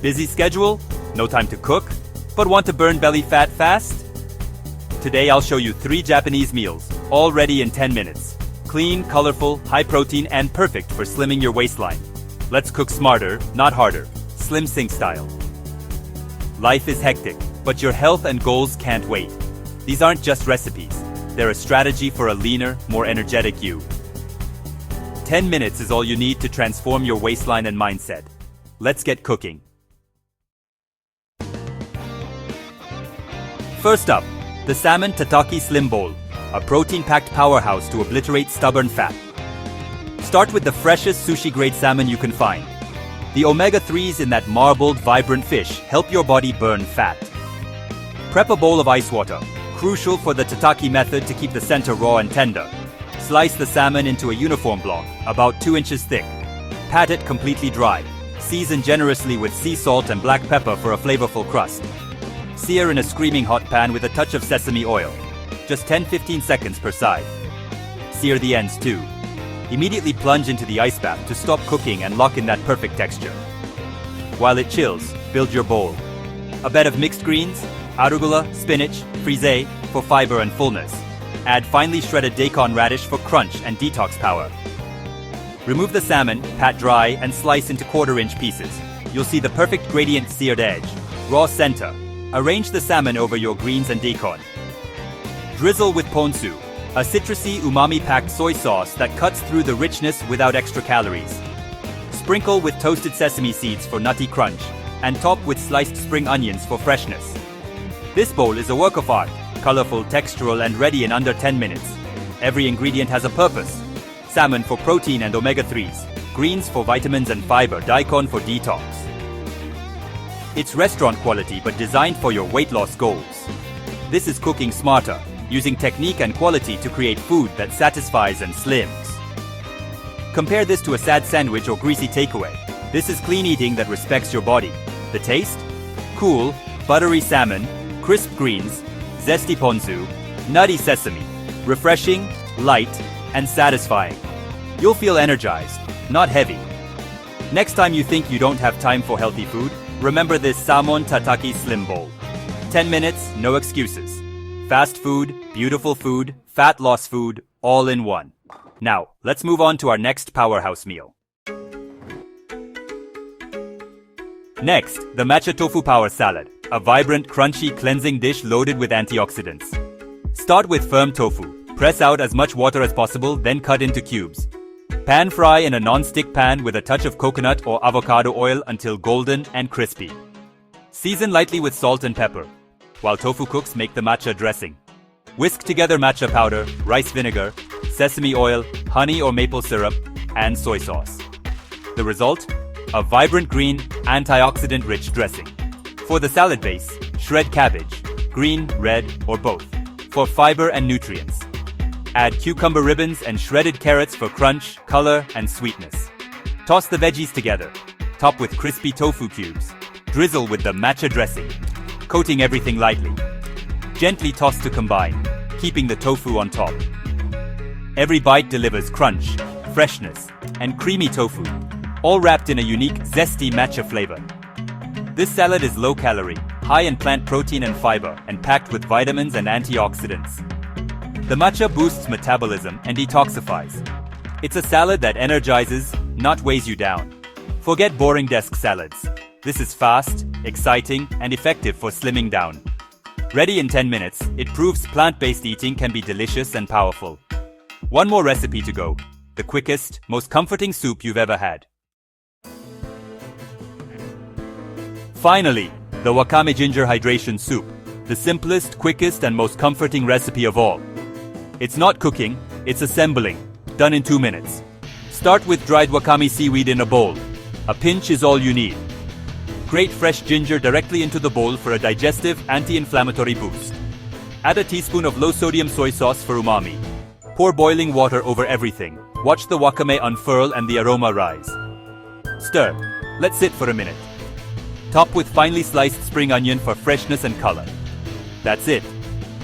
Busy schedule? No time to cook? But want to burn belly fat fast? Today I'll show you 3 Japanese meals, all ready in 10 minutes. Clean, colorful, high protein, and perfect for slimming your waistline. Let's cook smarter, not harder. SlimSync style. Life is hectic, but your health and goals can't wait. These aren't just recipes. They're a strategy for a leaner, more energetic you. 10 minutes is all you need to transform your waistline and mindset. Let's get cooking. First up, the Salmon Tataki Slim Bowl, a protein-packed powerhouse to obliterate stubborn fat. Start with the freshest sushi-grade salmon you can find. The omega-3s in that marbled, vibrant fish help your body burn fat. Prep a bowl of ice water, crucial for the tataki method to keep the center raw and tender. Slice the salmon into a uniform block, about 2 inches thick. Pat it completely dry. Season generously with sea salt and black pepper for a flavorful crust. Sear in a screaming hot pan with a touch of sesame oil. Just 10-15 seconds per side. Sear the ends too. Immediately plunge into the ice bath to stop cooking and lock in that perfect texture. While it chills, build your bowl. A bed of mixed greens, arugula, spinach, frisee for fiber and fullness. Add finely shredded daikon radish for crunch and detox power. Remove the salmon, pat dry, and slice into 1/4-inch pieces. You'll see the perfect gradient seared edge. Raw center. Arrange the salmon over your greens and daikon. Drizzle with ponzu, a citrusy, umami-packed soy sauce that cuts through the richness without extra calories. Sprinkle with toasted sesame seeds for nutty crunch, and top with sliced spring onions for freshness. This bowl is a work of art, colorful, textural, and ready in under 10 minutes. Every ingredient has a purpose. Salmon for protein and omega-3s, greens for vitamins and fiber, daikon for detox. It's restaurant quality but designed for your weight loss goals. This is cooking smarter, using technique and quality to create food that satisfies and slims. Compare this to a sad sandwich or greasy takeaway. This is clean eating that respects your body. The taste? Cool, buttery salmon, crisp greens, zesty ponzu, nutty sesame. Refreshing, light, and satisfying. You'll feel energized, not heavy. Next time you think you don't have time for healthy food, remember this Salmon Tataki Slim Bowl. 10 minutes, no excuses. Fast food, beautiful food, fat loss food, all in one. Now, let's move on to our next powerhouse meal. Next, the Matcha Tofu Power Salad, a vibrant, crunchy, cleansing dish loaded with antioxidants. Start with firm tofu. Press out as much water as possible, then cut into cubes. Pan fry in a non-stick pan with a touch of coconut or avocado oil until golden and crispy. Season lightly with salt and pepper. While tofu cooks, make the matcha dressing. Whisk together matcha powder, rice vinegar, sesame oil, honey or maple syrup, and soy sauce. The result? A vibrant green, antioxidant-rich dressing. For the salad base, shred cabbage, green, red, or both, for fiber and nutrients. Add cucumber ribbons and shredded carrots for crunch, color, and sweetness. Toss the veggies together. Top with crispy tofu cubes. Drizzle with the matcha dressing, coating everything lightly. Gently toss to combine, keeping the tofu on top. Every bite delivers crunch, freshness, and creamy tofu, all wrapped in a unique, zesty matcha flavor. This salad is low-calorie, high in plant protein and fiber, and packed with vitamins and antioxidants. The matcha boosts metabolism and detoxifies. It's a salad that energizes, not weighs you down. Forget boring desk salads. This is fast, exciting, and effective for slimming down. Ready in 10 minutes, it proves plant-based eating can be delicious and powerful. One more recipe to go. The quickest, most comforting soup you've ever had. Finally, the Wakame-Ginger Hydration Soup. The simplest, quickest, and most comforting recipe of all. It's not cooking, it's assembling. Done in 2 minutes. Start with dried wakame seaweed in a bowl. A pinch is all you need. Grate fresh ginger directly into the bowl for a digestive, anti-inflammatory boost. Add a teaspoon of low-sodium soy sauce for umami. Pour boiling water over everything. Watch the wakame unfurl and the aroma rise. Stir. Let sit for a minute. Top with finely sliced spring onion for freshness and color. That's it.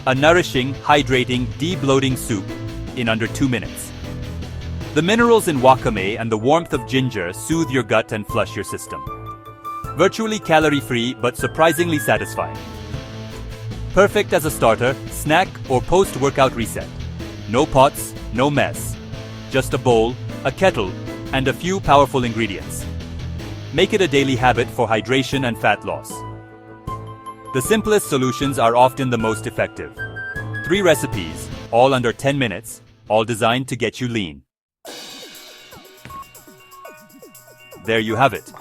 A nourishing, hydrating, de-bloating soup in under 2 minutes. The minerals in wakame and the warmth of ginger soothe your gut and flush your system. Virtually calorie-free but surprisingly satisfying. Perfect as a starter, snack, or post-workout reset. No pots, no mess. Just a bowl, a kettle, and a few powerful ingredients. Make it a daily habit for hydration and fat loss. The simplest solutions are often the most effective. 3 recipes, all under 10 minutes, all designed to get you lean. There you have it.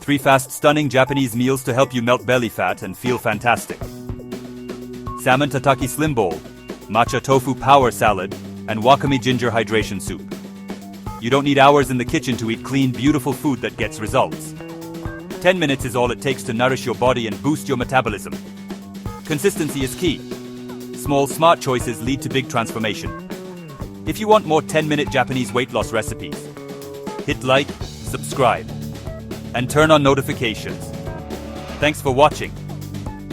3 fast, stunning Japanese meals to help you melt belly fat and feel fantastic. Salmon Tataki Slim Bowl, Matcha Tofu Power Salad, and Wakame-Ginger Hydration Soup. You don't need hours in the kitchen to eat clean, beautiful food that gets results. 10 minutes is all it takes to nourish your body and boost your metabolism. Consistency is key. Small, smart choices lead to big transformation. If you want more 10-minute Japanese weight loss recipes, hit like, subscribe, and turn on notifications. Thanks for watching.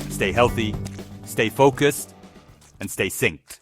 Stay healthy, stay focused, and stay synced.